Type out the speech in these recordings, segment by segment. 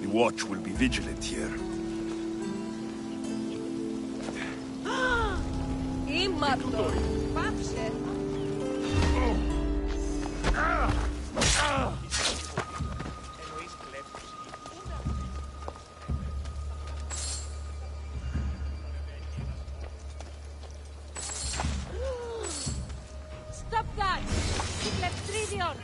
The watch will be vigilant here. Stop that! Tridion!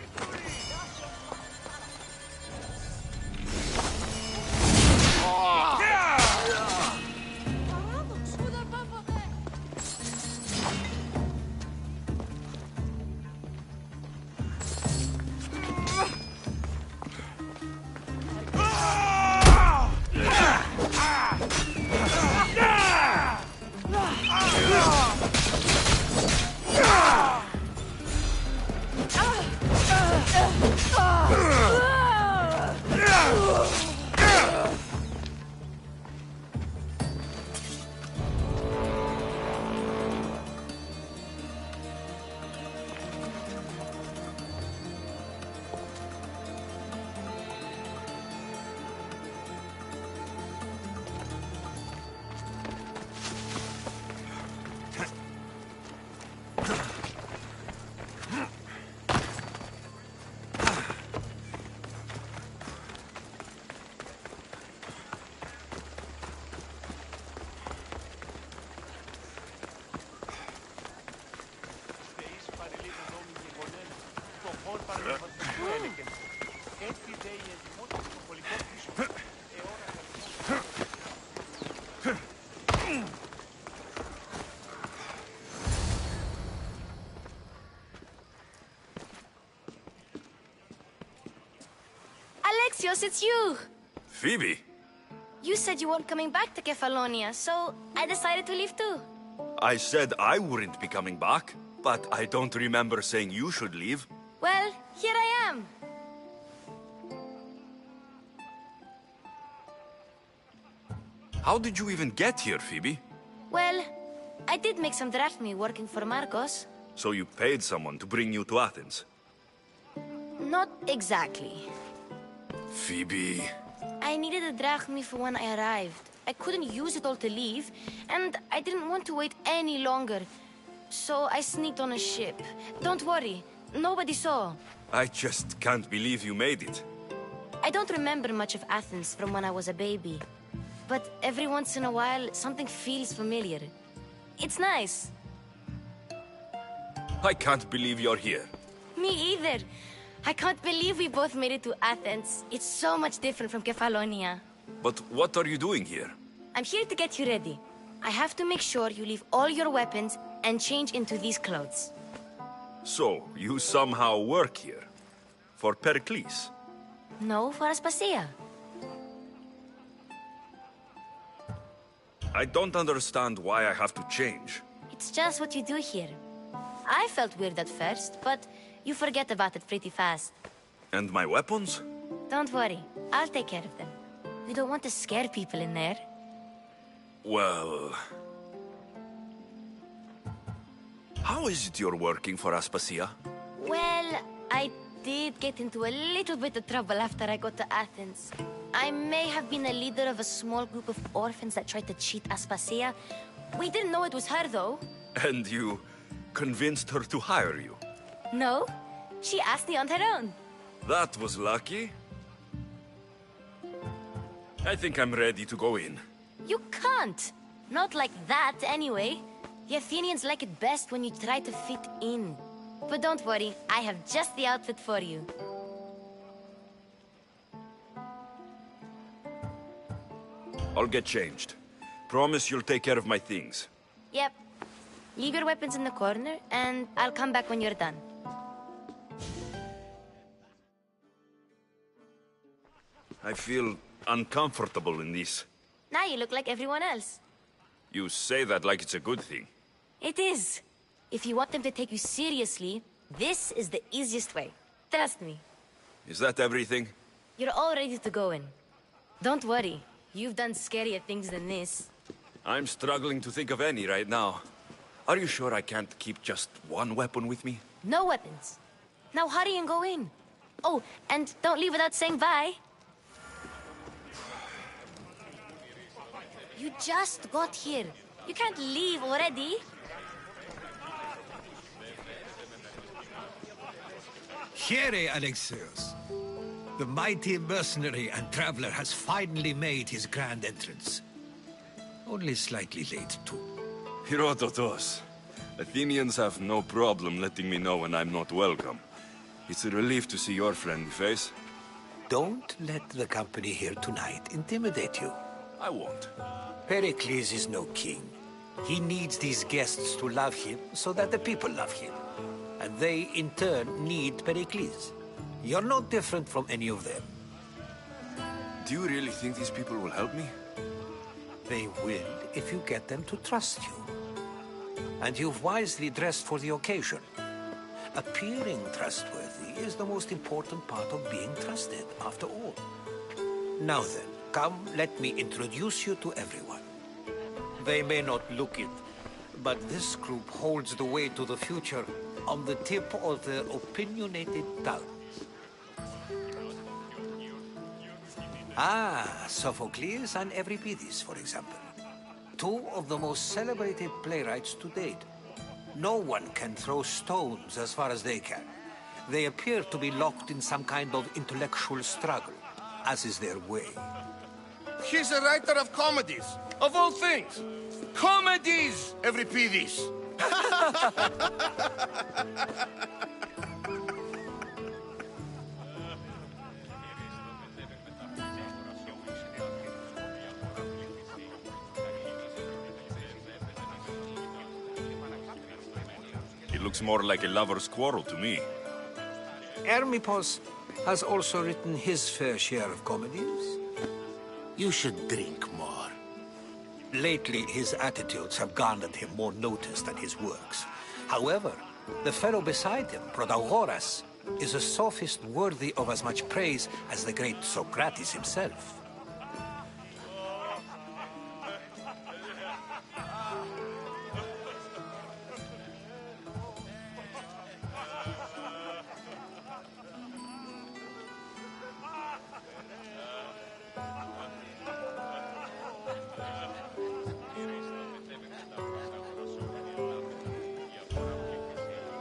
Alexios, it's you! Phoebe? You said you weren't coming back to Kefalonia, so I decided to leave too. I said I wouldn't be coming back, but I don't remember saying you should leave. Well, here I am. How did you even get here, Phoebe? Well, I did make some drachmi working for Marcos. So you paid someone to bring you to Athens? Not exactly. Phoebe... I needed a drachmi for when I arrived. I couldn't use it all to leave, and I didn't want to wait any longer. So I sneaked on a ship. Don't worry, nobody saw. I just can't believe you made it. I don't remember much of Athens from when I was a baby. But every once in a while, something feels familiar. It's nice. I can't believe you're here. Me either. I can't believe we both made it to Athens. It's so much different from Kefalonia. But what are you doing here? I'm here to get you ready. I have to make sure you leave all your weapons and change into these clothes. So, you somehow work here? For Pericles? No, for Aspasia. I don't understand why I have to change. It's just what you do here. I felt weird at first, but you forget about it pretty fast. And my weapons? Don't worry, I'll take care of them. You don't want to scare people in there. Well... How is it you're working for Aspasia? Well, I did get into a little bit of trouble after I got to Athens. I may have been a leader of a small group of orphans that tried to cheat Aspasia. We didn't know it was her, though. And you convinced her to hire you? No, she asked me on her own. That was lucky. I think I'm ready to go in. You can't. Not like that, anyway. The Athenians like it best when you try to fit in. But don't worry, I have just the outfit for you. I'll get changed. Promise you'll take care of my things. Yep. Leave your weapons in the corner, and I'll come back when you're done. I feel uncomfortable in this. Now you look like everyone else. You say that like it's a good thing. It is. If you want them to take you seriously, this is the easiest way. Trust me. Is that everything? You're all ready to go in. Don't worry. You've done scarier things than this. I'm struggling to think of any right now. Are you sure I can't keep just one weapon with me? No weapons. Now hurry and go in. Oh, and don't leave without saying bye. You just got here. You can't leave already. Here, Alexios. The mighty mercenary and traveler has finally made his grand entrance. Only slightly late, too. Herodotus. Athenians have no problem letting me know when I'm not welcome. It's a relief to see your friendly face. Don't let the company here tonight intimidate you. I won't. Pericles is no king. He needs these guests to love him so that the people love him. And they, in turn, need Pericles. You're no different from any of them. Do you really think these people will help me? They will if you get them to trust you. And you've wisely dressed for the occasion. Appearing trustworthy is the most important part of being trusted, after all. Now then, come, let me introduce you to everyone. They may not look it, but this group holds the way to the future on the tip of their opinionated tongues. Ah, Sophocles and Euripides, for example. Two of the most celebrated playwrights to date. No one can throw stones as far as they can. They appear to be locked in some kind of intellectual struggle, as is their way. He's a writer of comedies, of all things. Comedies, Euripides. It looks more like a lover's quarrel to me. Hermippos has also written his fair share of comedies. You should drink more. Lately, his attitudes have garnered him more notice than his works. However, the fellow beside him, Protagoras, is a sophist worthy of as much praise as the great Socrates himself.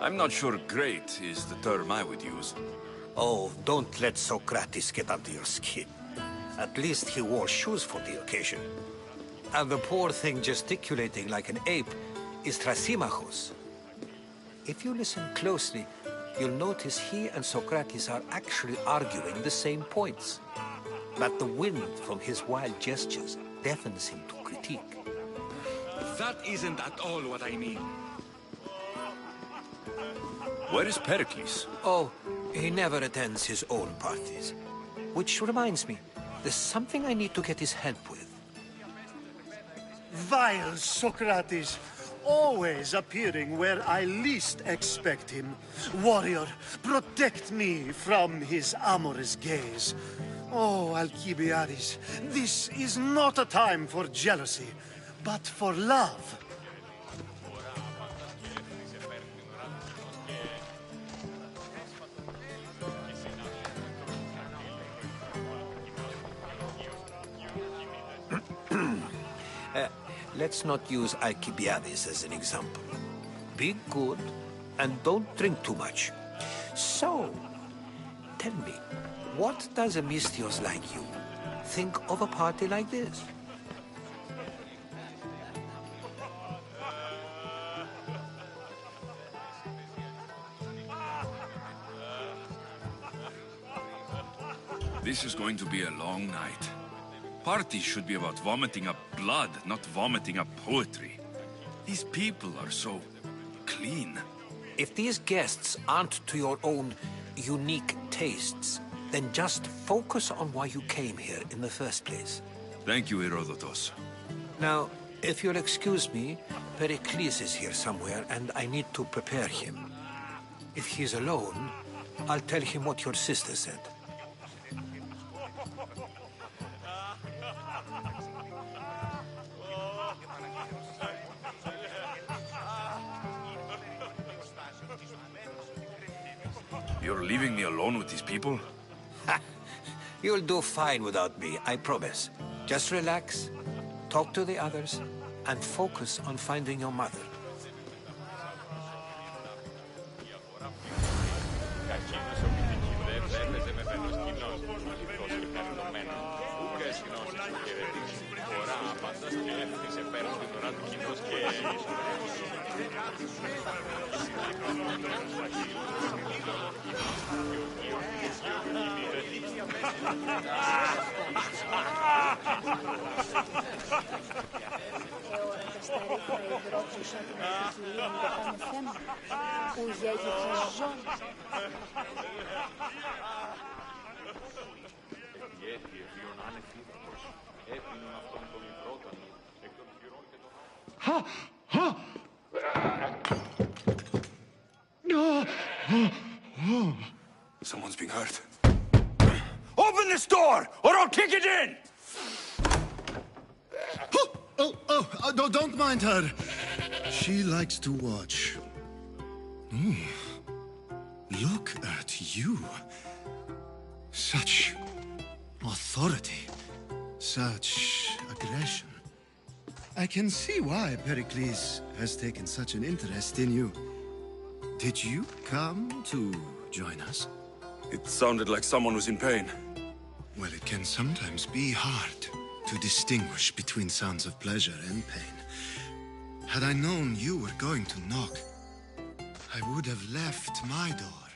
I'm not sure great is the term I would use. Oh, don't let Socrates get under your skin. At least he wore shoes for the occasion. And the poor thing gesticulating like an ape is Thrasymachus. If you listen closely, you'll notice he and Socrates are actually arguing the same points. But the wind from his wild gestures deafens him to critique. That isn't at all what I mean. Where is Pericles? Oh, he never attends his own parties. Which reminds me, there's something I need to get his help with. Vile Socrates, always appearing where I least expect him. Warrior, protect me from his amorous gaze. Oh, Alcibiades, this is not a time for jealousy, but for love. Let's not use Alcibiades as an example. Be good, and don't drink too much. So, tell me, what does a Mystios like you think of a party like this? This is going to be a long night. party should be about vomiting up blood, not vomiting up poetry. These people are so clean. If these guests aren't to your own unique tastes, then just focus on why you came here in the first place. Thank you, Herodotus. Now, if you'll excuse me, Pericles is here somewhere, and I need to prepare him. If he's alone, I'll tell him what your sister said. You're leaving me alone with these people? You'll do fine without me, I promise. Just relax, talk to the others, and focus on finding your mother. Someone's being hurt. Open this door, or I'll kick it in! Don't mind her. She likes to watch. Look at you. Such authority. Such aggression. I can see why Pericles has taken such an interest in you. Did you come to join us? It sounded like someone was in pain. Well, it can sometimes be hard to distinguish between sounds of pleasure and pain. Had I known you were going to knock, I would have left my door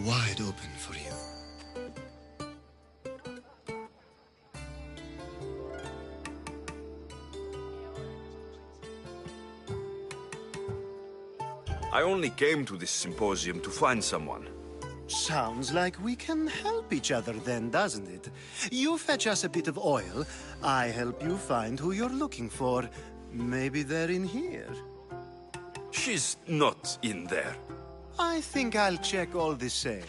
wide open for you. I only came to this symposium to find someone. Sounds like we can help each other then, doesn't it? You fetch us a bit of oil, I help you find who you're looking for. Maybe they're in here. She's not in there. I think I'll check all the same.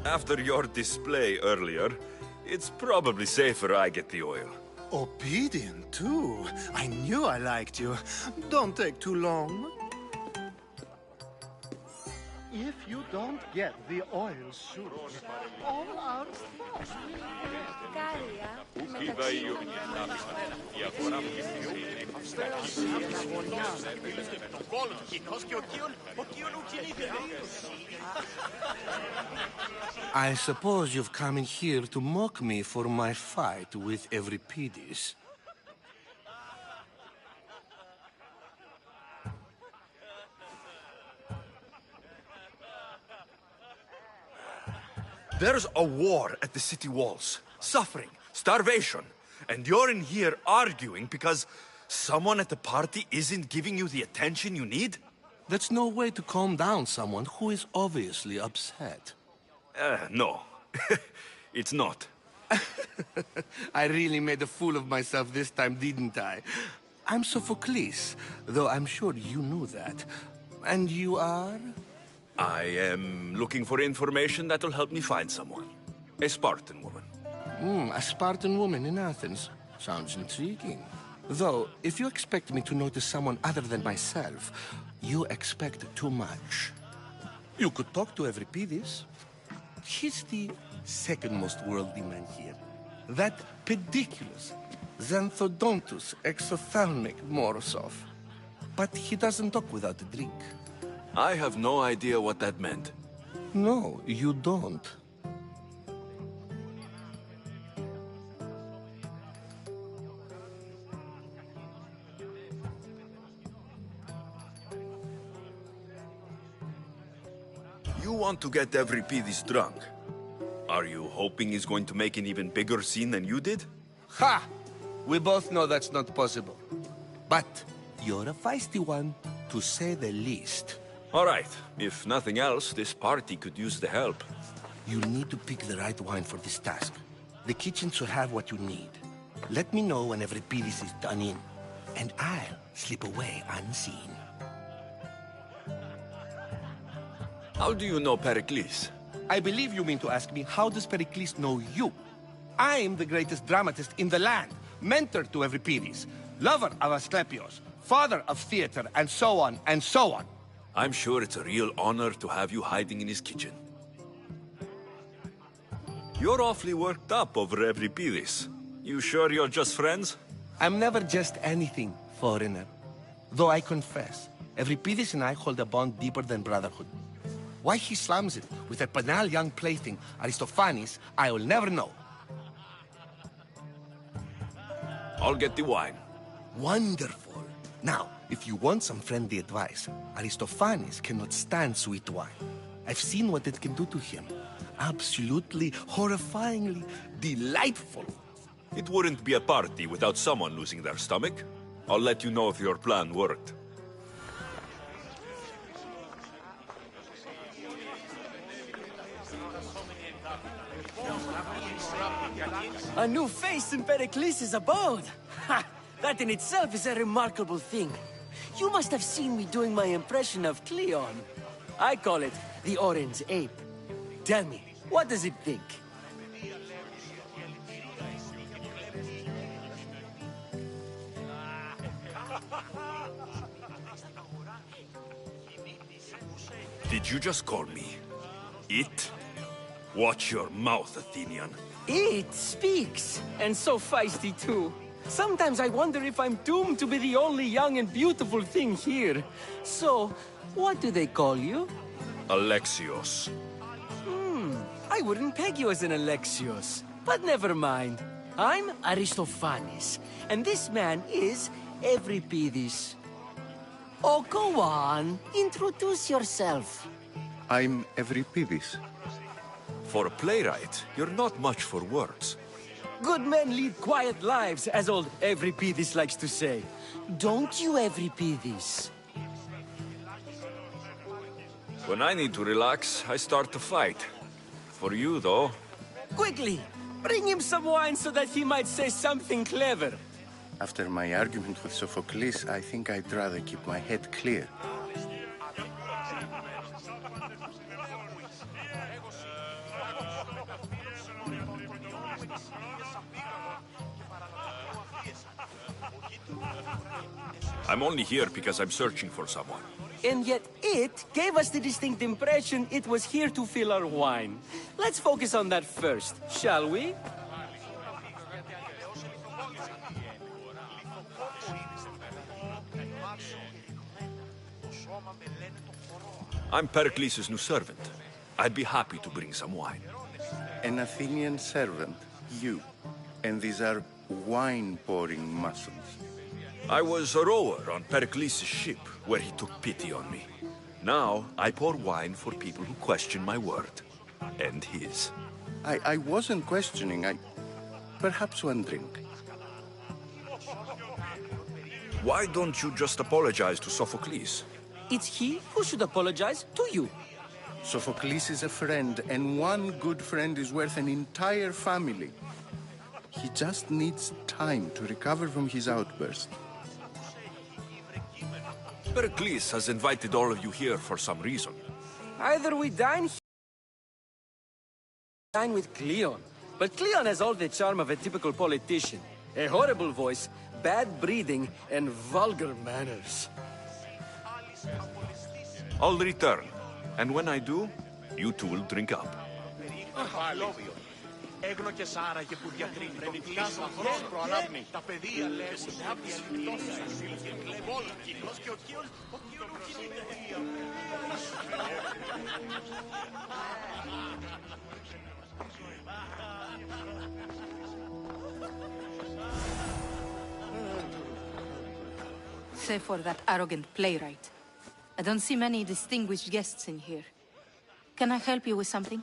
After your display earlier, it's probably safer I get the oil. Obedient, too. I knew I liked you. Don't take too long. If you don't get the oil soon, all our stuff I suppose you've come in here to mock me for my fight with Euripides. There's a war at the city walls. Suffering, starvation. And you're in here arguing because someone at the party isn't giving you the attention you need? That's no way to calm down someone who is obviously upset. No. It's not. I really made a fool of myself this time, didn't I? I'm Sophocles, though I'm sure you knew that. And you are? I am looking for information that'll help me find someone. A Spartan woman. A Spartan woman in Athens. Sounds intriguing. Though, if you expect me to notice someone other than myself, you expect too much. You could talk to Euripides. He's the second most worldly man here. That pediculous, xanthodontus exophthalmic Morosov. But he doesn't talk without a drink. I have no idea what that meant. No, you don't. You want to get Euripides drunk. Are you hoping he's going to make an even bigger scene than you did? Ha! We both know that's not possible. But you're a feisty one, to say the least. All right. If nothing else, this party could use the help. You need to pick the right wine for this task. The kitchen should have what you need. Let me know when Euripides is done in, and I'll slip away unseen. How do you know Pericles? I believe you mean to ask me, how does Pericles know you? I'm the greatest dramatist in the land, mentor to Euripides, lover of Asclepios, father of theater, and so on, and so on. I'm sure it's a real honor to have you hiding in his kitchen. You're awfully worked up over Euripides. You sure you're just friends? I'm never just anything, foreigner. Though I confess, Euripides and I hold a bond deeper than brotherhood. Why he slams it with a banal young plaything, Aristophanes, I will never know. I'll get the wine. Wonderful. Now, if you want some friendly advice, Aristophanes cannot stand sweet wine. I've seen what it can do to him. Absolutely, horrifyingly delightful. It wouldn't be a party without someone losing their stomach. I'll let you know if your plan worked. A new face in Pericles' abode! Ha! That in itself is a remarkable thing. You must have seen me doing my impression of Cleon. I call it the Orange Ape. Tell me, what does it think? Did you just call me it? Watch your mouth, Athenian. It speaks, and so feisty too. Sometimes I wonder if I'm doomed to be the only young and beautiful thing here. So, what do they call you? Alexios. I wouldn't peg you as an Alexios. But never mind. I'm Aristophanes, and this man is Euripides. Oh, go on. Introduce yourself. I'm Euripides. For a playwright, you're not much for words. Good men lead quiet lives, as old Euripides likes to say. Don't you, Euripides? When I need to relax, I start to fight. For you, though... Quickly! Bring him some wine so that he might say something clever. After my argument with Sophocles, I think I'd rather keep my head clear. I'm only here because I'm searching for someone. And yet it gave us the distinct impression it was here to fill our wine. Let's focus on that first, shall we? I'm Pericles' new servant. I'd be happy to bring some wine. An Athenian servant, you. And these are wine-pouring muscles. I was a rower on Pericles' ship, where he took pity on me. Now, I pour wine for people who question my word. And his. I wasn't questioning, Perhaps one drink. Why don't you just apologize to Sophocles? It's he who should apologize to you. Sophocles is a friend, and one good friend is worth an entire family. He just needs time to recover from his outburst. Pericles has invited all of you here for some reason. Either we dine with Cleon. But Cleon has all the charm of a typical politician. A horrible voice, bad breeding, and vulgar manners. I'll return. And when I do, you two will drink up. Έγνοκες άραγε που διακρίνει τον κλείσμα χρόνο προανάπνη. Τα παιδεία λέει συνάπτει αλπιτώσεις. Βόλκινος και ο κύριος κινείται. Save for that arrogant playwright. I don't see many distinguished guests in here. Can I help you with something?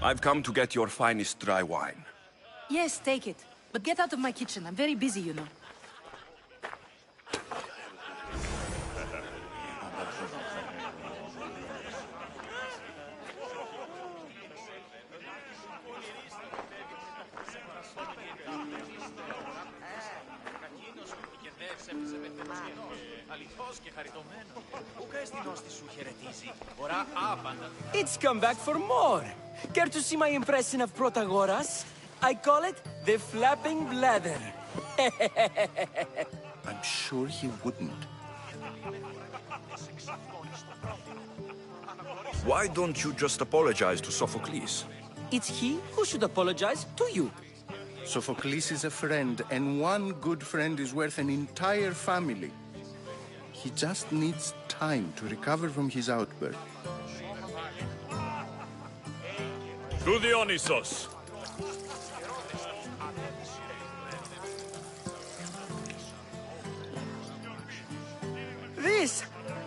I've come to get your finest dry wine. Yes, take it. But get out of my kitchen. I'm very busy, you know. It's come back for more. Care to see my impression of Protagoras? I call it the flapping bladder. I'm sure he wouldn't. Why don't you just apologize to Sophocles? It's he who should apologize to you. Sophocles is a friend, and one good friend is worth an entire family. He just needs time to recover from his outburst. To Dionysos!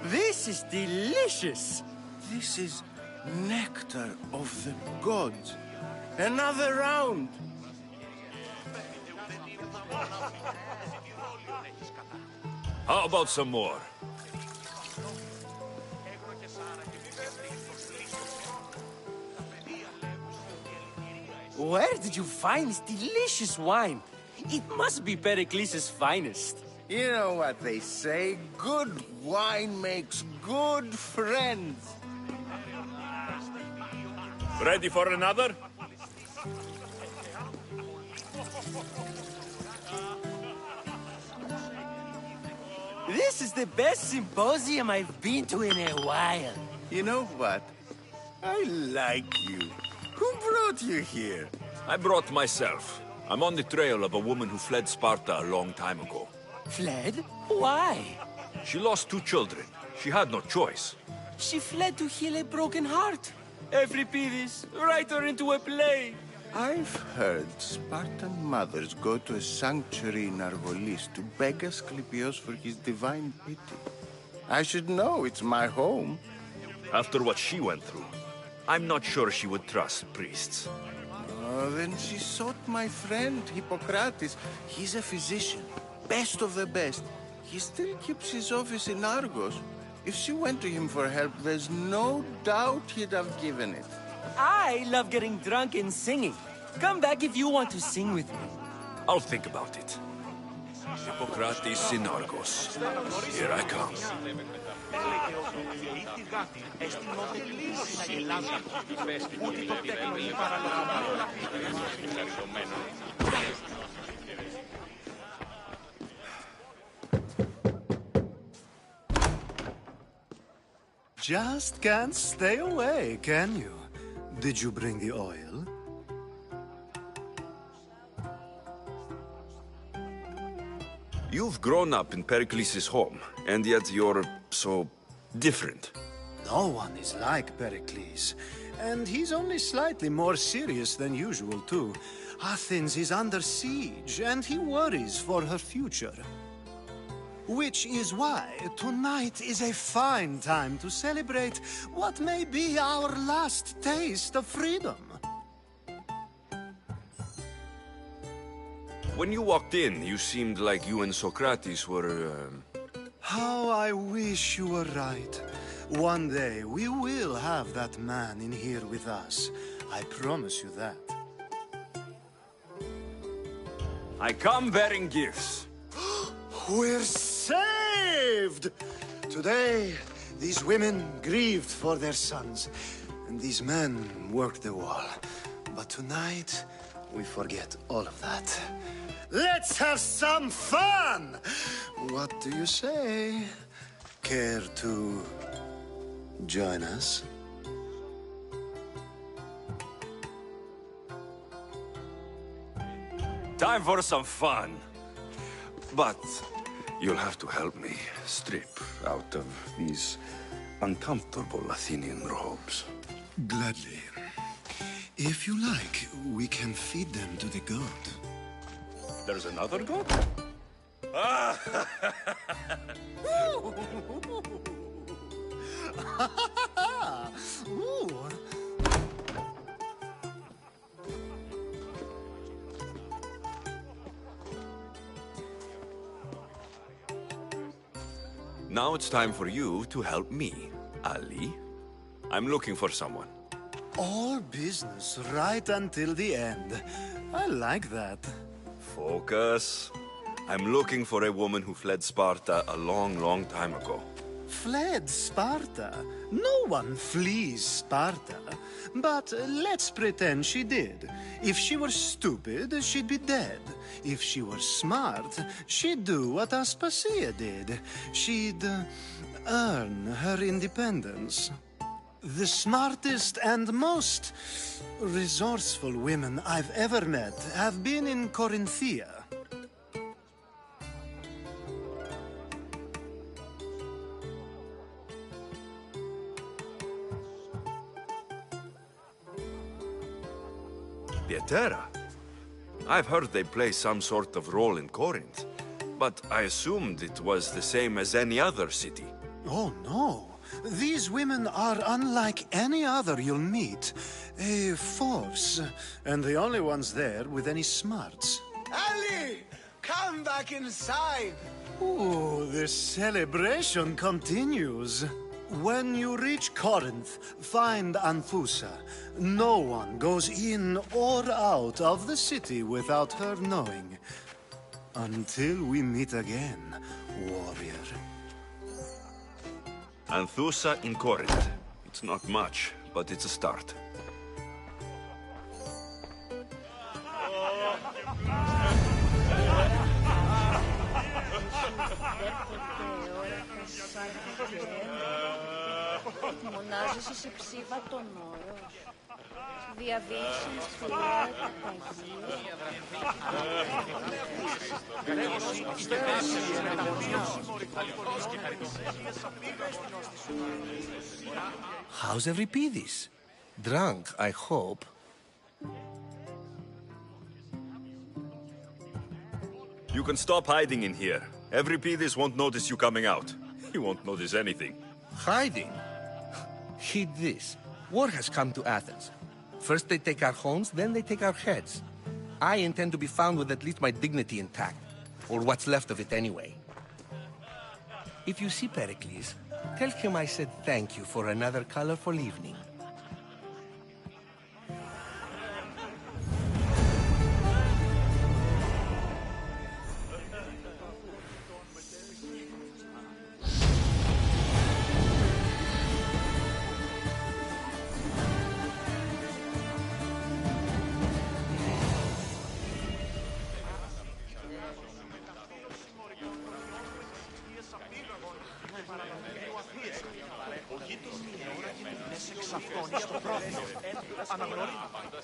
This is delicious. This is nectar of the gods. Another round! How about some more? Where did you find this delicious wine? It must be Pericles' finest. You know what they say, good wine makes good friends. Ready for another? This is the best symposium I've been to in a while. You know what? I like you. Who brought you here? I brought myself. I'm on the trail of a woman who fled Sparta a long time ago. Fled? Why? She lost 2 children. She had no choice. She fled to heal a broken heart. Euripides, write her into a play. I've heard Spartan mothers go to a sanctuary in Argolis to beg Asclepios for his divine pity. I should know, it's my home. After what she went through, I'm not sure she would trust priests. Oh, then she sought my friend, Hippocrates. He's a physician, best of the best. He still keeps his office in Argos. If she went to him for help, there's no doubt he'd have given it. I love getting drunk and singing. Come back if you want to sing with me. I'll think about it. Hippocrates in Argos. Here I come. Just can't stay away, can you? Did you bring the oil? You've grown up in Pericles' home, and yet you're so different. No one is like Pericles. And he's only slightly more serious than usual, too. Athens is under siege, and he worries for her future. Which is why tonight is a fine time to celebrate what may be our last taste of freedom. When you walked in, you seemed like you and Socrates were, How I wish you were right. One day we will have that man in here with us. I promise you that. I come bearing gifts. We're saved! Today, these women grieved for their sons, and these men worked the wall. But tonight, we forget all of that. Let's have some fun! What do you say? Care to join us? Time for some fun. But you'll have to help me strip out of these uncomfortable Athenian robes. Gladly. If you like, we can feed them to the goat. There's another goat? Ooh. Now it's time for you to help me, Ali. I'm looking for someone. All business right until the end. I like that. Focus. I'm looking for a woman who fled Sparta a long, long time ago. Fled Sparta? No one flees Sparta. But let's pretend she did. If she were stupid, she'd be dead. If she were smart, she'd do what Aspasia did. She'd earn her independence. The smartest and most resourceful women I've ever met have been in Corinthia. Pietera? I've heard they play some sort of role in Corinth, but I assumed it was the same as any other city. Oh, no. These women are unlike any other you'll meet. A force, and the only ones there with any smarts. Ali! Come back inside! Ooh, the celebration continues. When you reach Corinth, find Anthusa. No one goes in or out of the city without her knowing. Until we meet again, warrior. Anthusa in Corinth. It's not much, but it's a start. Μονάζεσαι σε ψήβα τον όρος. Διαβίωσαν στη λάκτα How's Euripides? Drunk, I hope. You can stop hiding in here. Euripides won't notice you coming out. He won't notice anything. Hiding? Heed this. War has come to Athens. First they take our homes, then they take our heads. I intend to be found with at least my dignity intact. Or what's left of it anyway. If you see Pericles, tell him I said thank you for another colorful evening.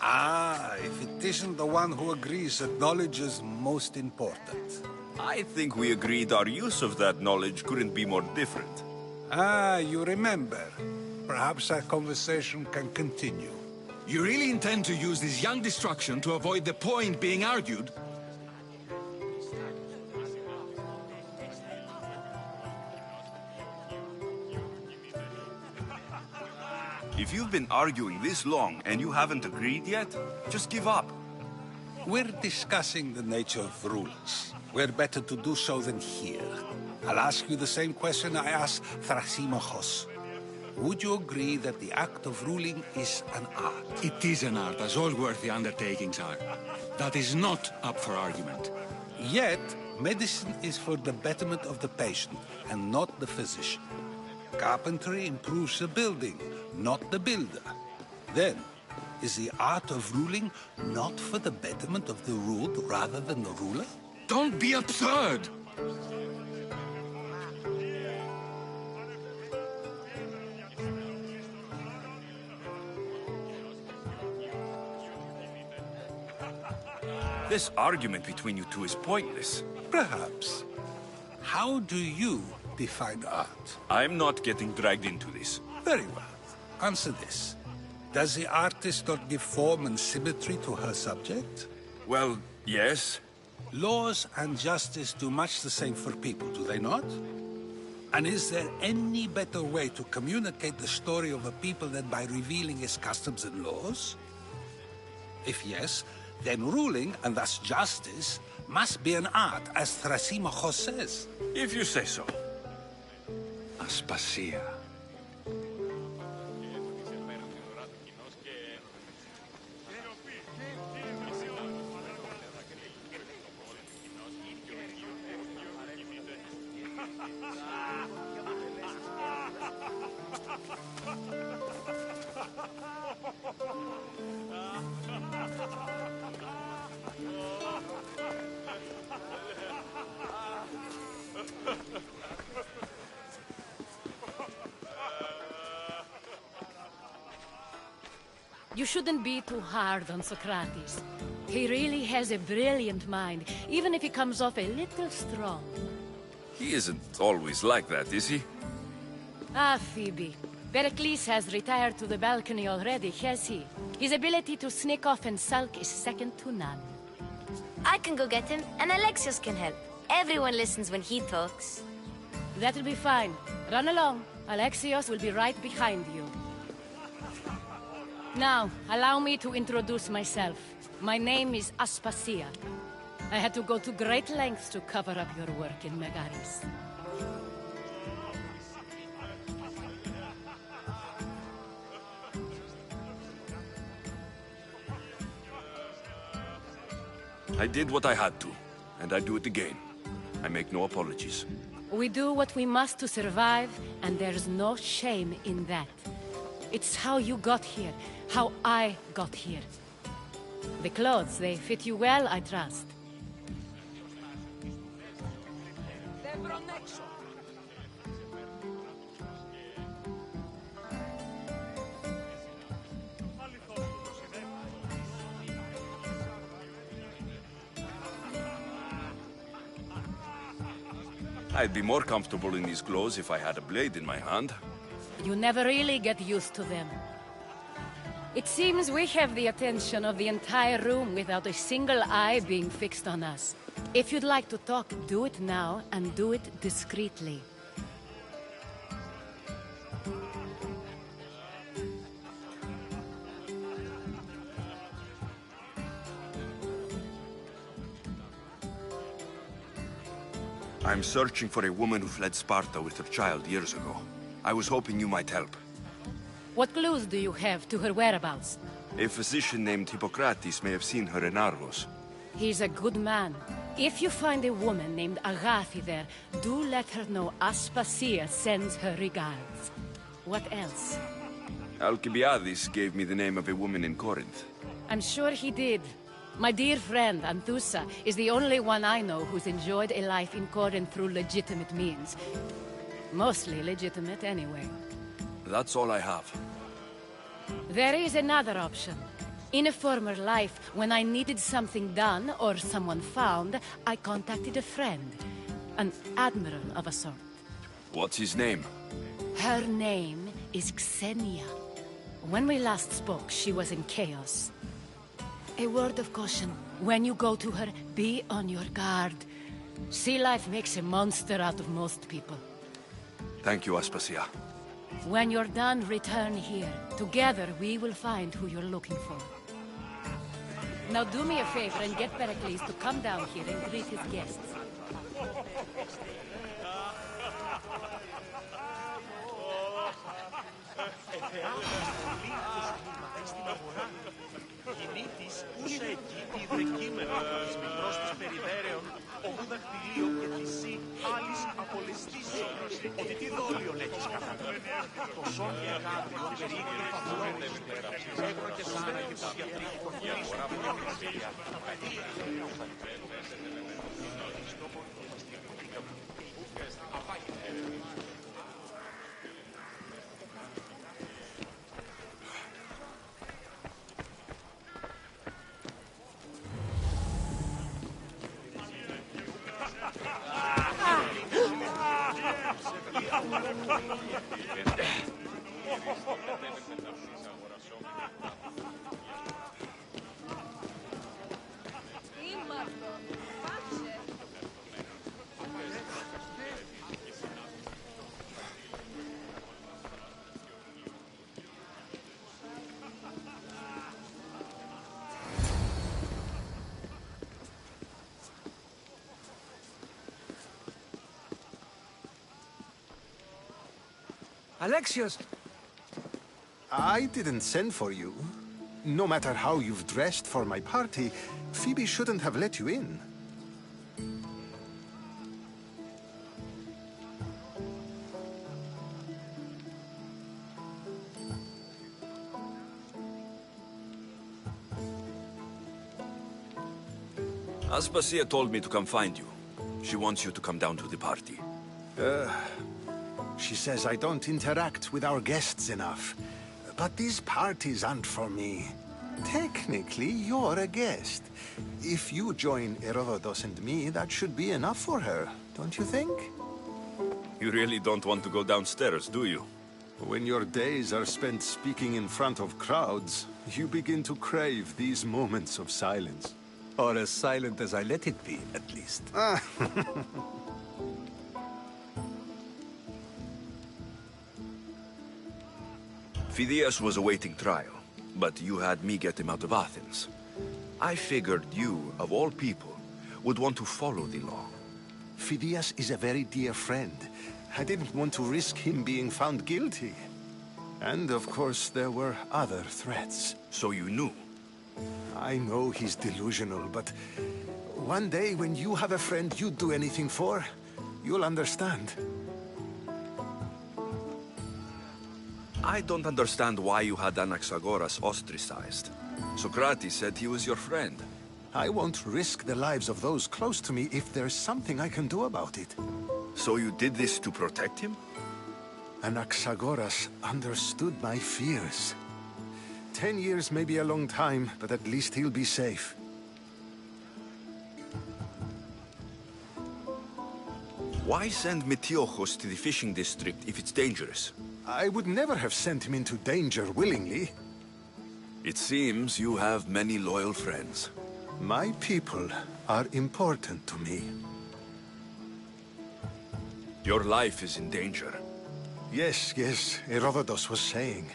Ah, if it isn't the one who agrees that knowledge is most important. I think we agreed our use of that knowledge couldn't be more different. Ah, you remember. Perhaps our conversation can continue. You really intend to use this young destruction to avoid the point being argued? If you've been arguing this long and you haven't agreed yet, just give up. We're discussing the nature of rulers. We're better to do so than here. I'll ask you the same question I asked Thrasymachos. Would you agree that the act of ruling is an art? It is an art, as all worthy undertakings are. That is not up for argument. Yet, medicine is for the betterment of the patient, and not the physician. Carpentry improves the building, not the builder. Then, is the art of ruling not for the betterment of the ruled rather than the ruler? Don't be absurd! This argument between you two is pointless. Perhaps. How do you define art? I'm not getting dragged into this. Very well. Answer this. Does the artist not give form and symmetry to her subject? Well, yes. Laws and justice do much the same for people, do they not? And is there any better way to communicate the story of a people than by revealing its customs and laws? If yes, then ruling, and thus justice, must be an art, as Thrasymachos says. If you say so. Aspasia. You shouldn't be too hard on Socrates. He really has a brilliant mind, even if he comes off a little strong. He isn't always like that, is he? Ah, Phoebe. Pericles has retired to the balcony already, has he? His ability to sneak off and sulk is second to none. I can go get him, and Alexios can help. Everyone listens when he talks. That'll be fine. Run along. Alexios will be right behind you. Now, allow me to introduce myself. My name is Aspasia. I had to go to great lengths to cover up your work in Megaris. I did what I had to, and I do it again. I make no apologies. We do what we must to survive, and there's no shame in that. It's how you got here, how I got here. The clothes, they fit you well, I trust. I'd be more comfortable in these clothes if I had a blade in my hand. You never really get used to them. It seems we have the attention of the entire room without a single eye being fixed on us. If you'd like to talk, do it now, and do it discreetly. I'm searching for a woman who fled Sparta with her child years ago. I was hoping you might help. What clues do you have to her whereabouts? A physician named Hippocrates may have seen her in Argos. He's a good man. If you find a woman named Agathi there, do let her know Aspasia sends her regards. What else? Alcibiades gave me the name of a woman in Corinth. I'm sure he did. My dear friend, Anthusa, is the only one I know who's enjoyed a life in Corinth through legitimate means. Mostly legitimate, anyway. That's all I have. There is another option. In a former life, when I needed something done or someone found, I contacted a friend. An admiral of a sort. What's his name? Her name is Xenia. When we last spoke, she was in chaos. A word of caution. When you go to her, be on your guard. Sea life makes a monster out of most people. Thank you, Aspasia. When you're done, return here. Together, we will find who you're looking for. Now do me a favor and get Pericles to come down here and greet his guests. Κινήτης ούσε εκεί ιδρυκείμενο από της μικρός της περιβέρεων, οβού δακτυλίων και θυσί άλλης απολεστήσεων, ότι τι δόλιον έχεις κατά μου. Το σόν και αγάπη, ότι περίγραφα φαφλώνεις, έγρο και σάνα και το διατρίκικο χρήσο και το χριστία. Alexios! I didn't send for you. No matter how you've dressed for my party, Phoebe shouldn't have let you in. Aspasia told me to come find you. She wants you to come down to the party. She says I don't interact with our guests enough. But these parties aren't for me. Technically, you're a guest. If you join Herodotus and me, that should be enough for her, don't you think? You really don't want to go downstairs, do you? When your days are spent speaking in front of crowds, you begin to crave these moments of silence. Or as silent as I let it be, at least. Phidias was awaiting trial, but you had me get him out of Athens. I figured you, of all people, would want to follow the law. Phidias is a very dear friend. I didn't want to risk him being found guilty. And of course, there were other threats. So you knew? I know he's delusional, but one day when you have a friend you'd do anything for, you'll understand. I don't understand why you had Anaxagoras ostracized. Socrates said he was your friend. I won't risk the lives of those close to me if there's something I can do about it. So you did this to protect him? Anaxagoras understood my fears. 10 years may be a long time, but at least he'll be safe. Why send Metiochos to the fishing district if it's dangerous? I would never have sent him into danger willingly. It seems you have many loyal friends. My people are important to me. Your life is in danger. Yes, Herodotus was saying.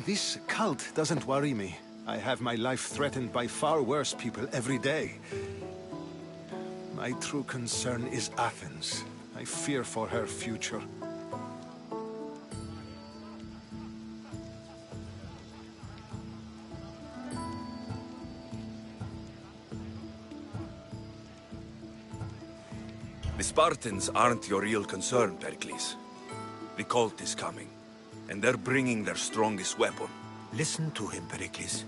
This cult doesn't worry me. I have my life threatened by far worse people every day. My true concern is Athens. I fear for her future. The Spartans aren't your real concern, Pericles. The cult is coming, and they're bringing their strongest weapon. Listen to him, Pericles.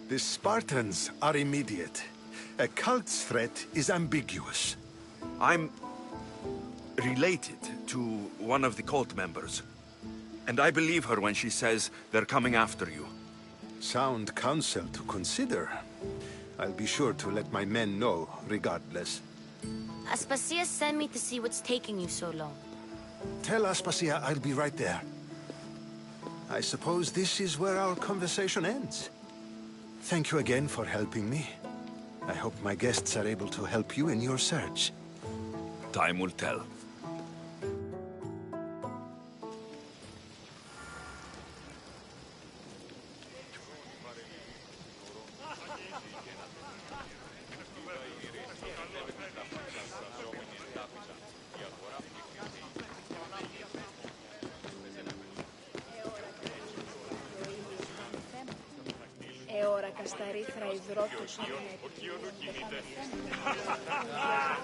The Spartans are immediate. A cult's threat is ambiguous. I'm related to one of the cult members, and I believe her when she says they're coming after you. Sound counsel to consider. I'll be sure to let my men know, regardless. Aspasia sent me to see what's taking you so long. Tell Aspasia I'll be right there. I suppose this is where our conversation ends. Thank you again for helping me. I hope my guests are able to help you in your search. Time will tell.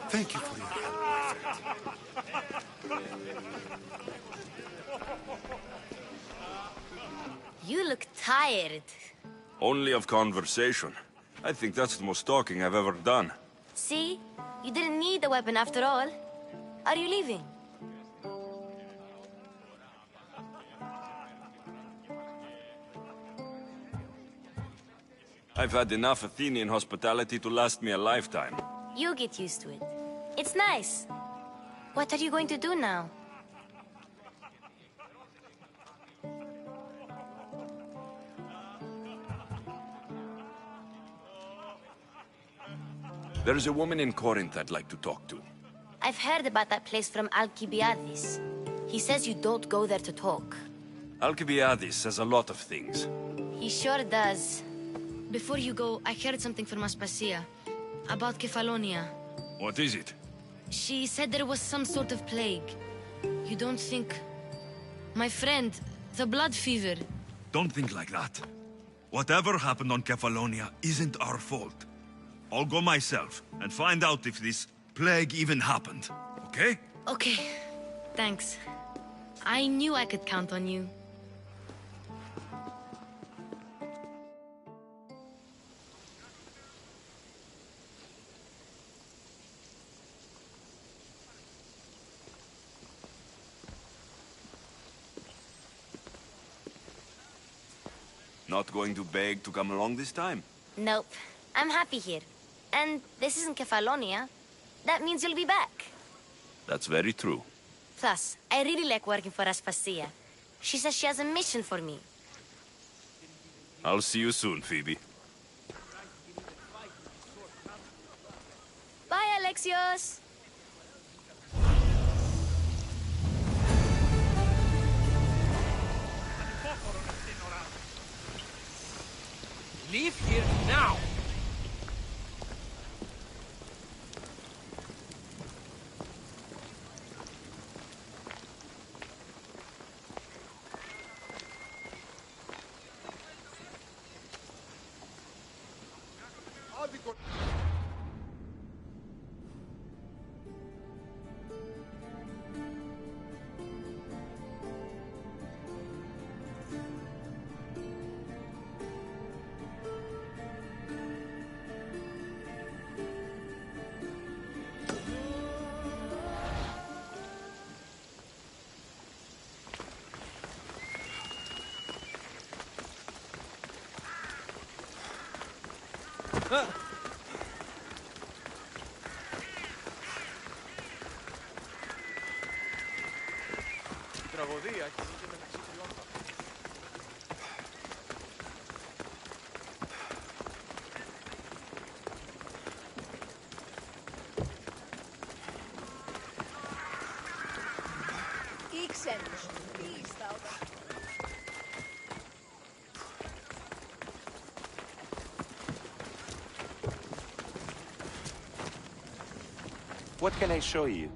Thank you for your help. You look tired. Only of conversation. I think that's the most talking I've ever done. See? You didn't need the weapon after all. Are you leaving? I've had enough Athenian hospitality to last me a lifetime. You get used to it. It's nice. What are you going to do now? There's a woman in Corinth I'd like to talk to. I've heard about that place from Alcibiades. He says you don't go there to talk. Alcibiades says a lot of things. He sure does. Before you go, I heard something from Aspasia. About Kefalonia. What is it? She said there was some sort of plague. You don't think... My friend, the blood fever. Don't think like that. Whatever happened on Kefalonia isn't our fault. I'll go myself and find out if this plague even happened, okay? Okay, thanks. I knew I could count on you. Not going to beg to come along this time? Nope. I'm happy here. And this isn't Kefalonia. That means you'll be back. That's very true. Plus, I really like working for Aspasia. She says she has a mission for me. I'll see you soon, Phoebe. Bye, Alexios! Leave here now! Η τραγωδία έχει γίνει μεταξύ τριών βαθμών. Οι ξένους, οι στάουτα. What can I show you?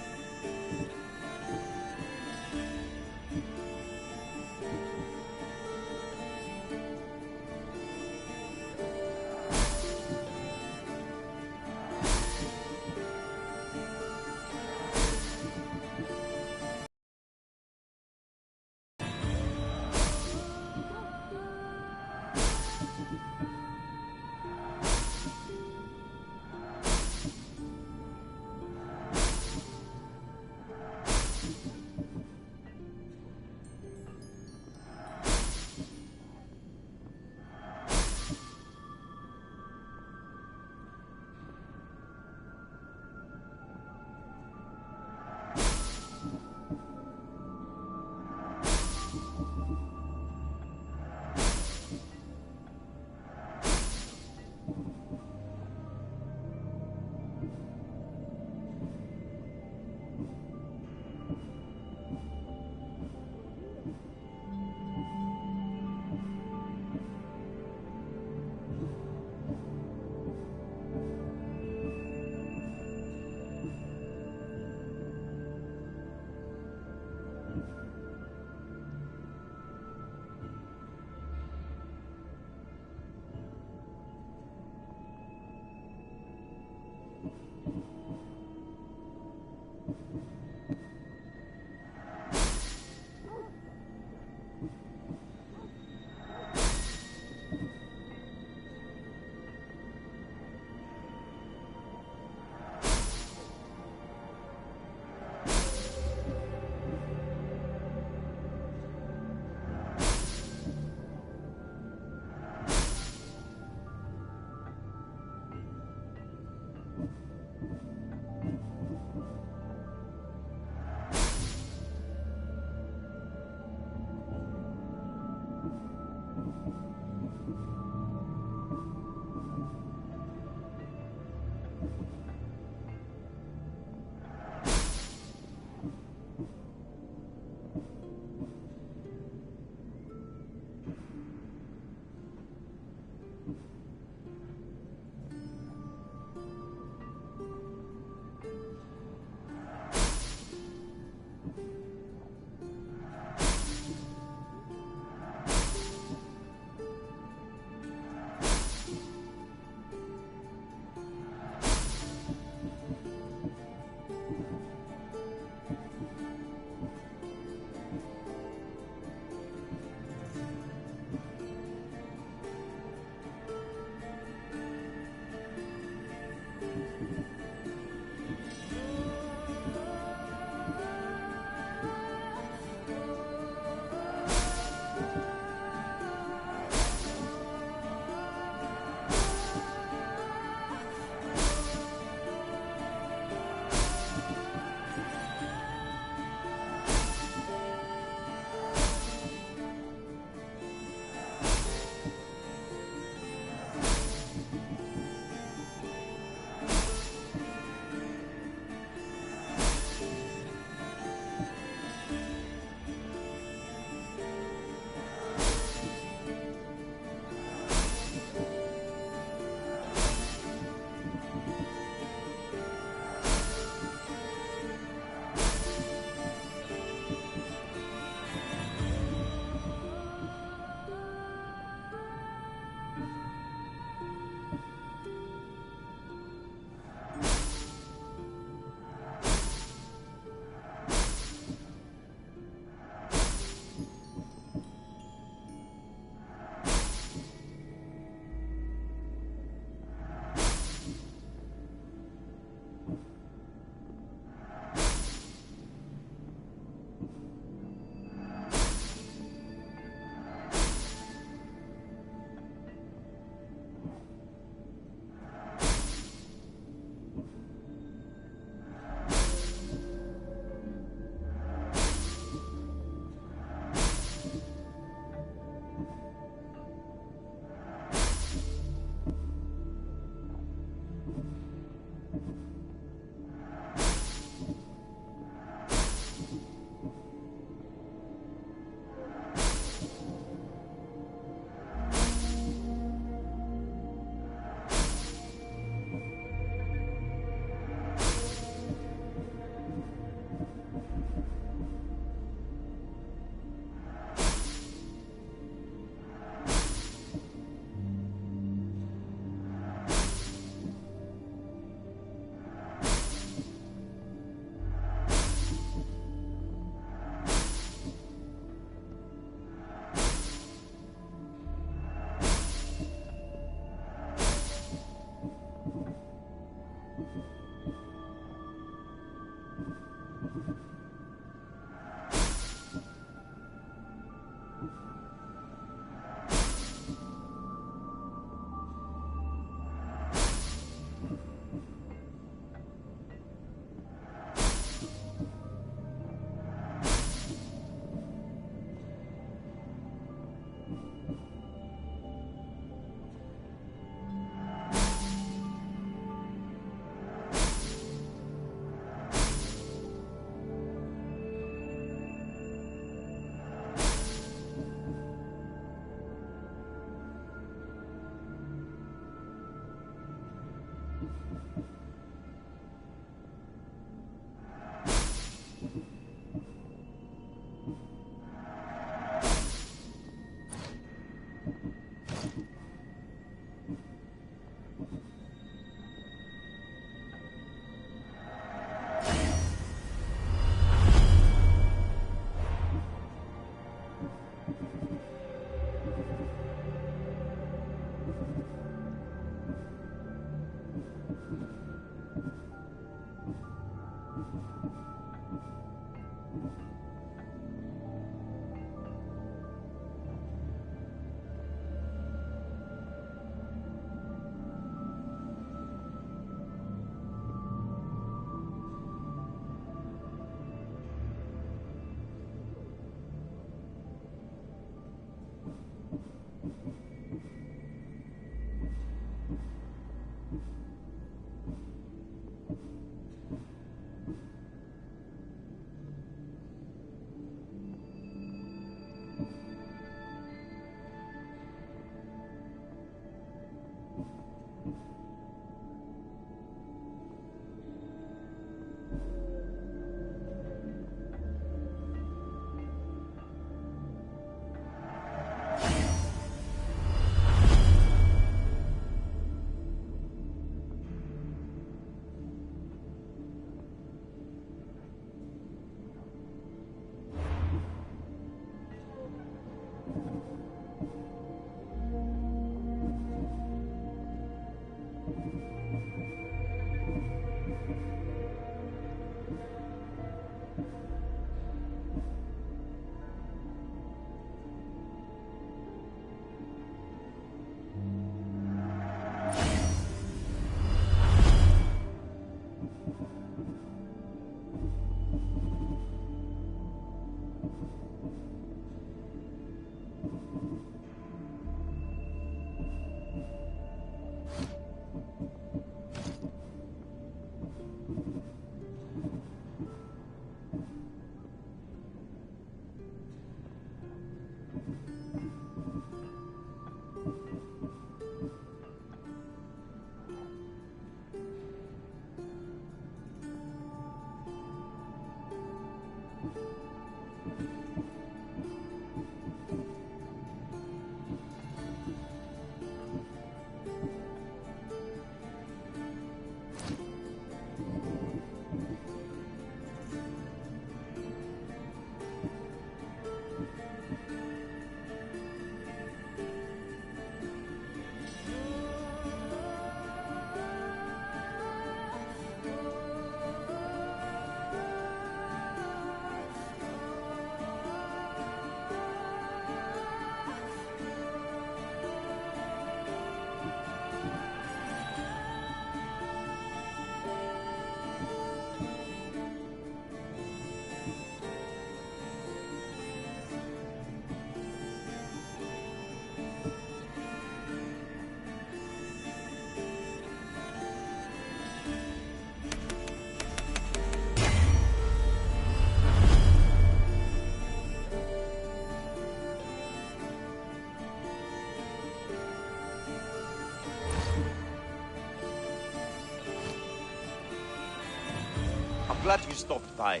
Glad you stopped by.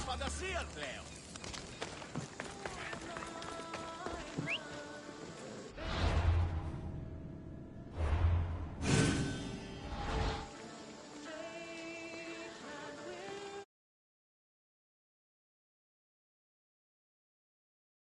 Fantasia, Cleo.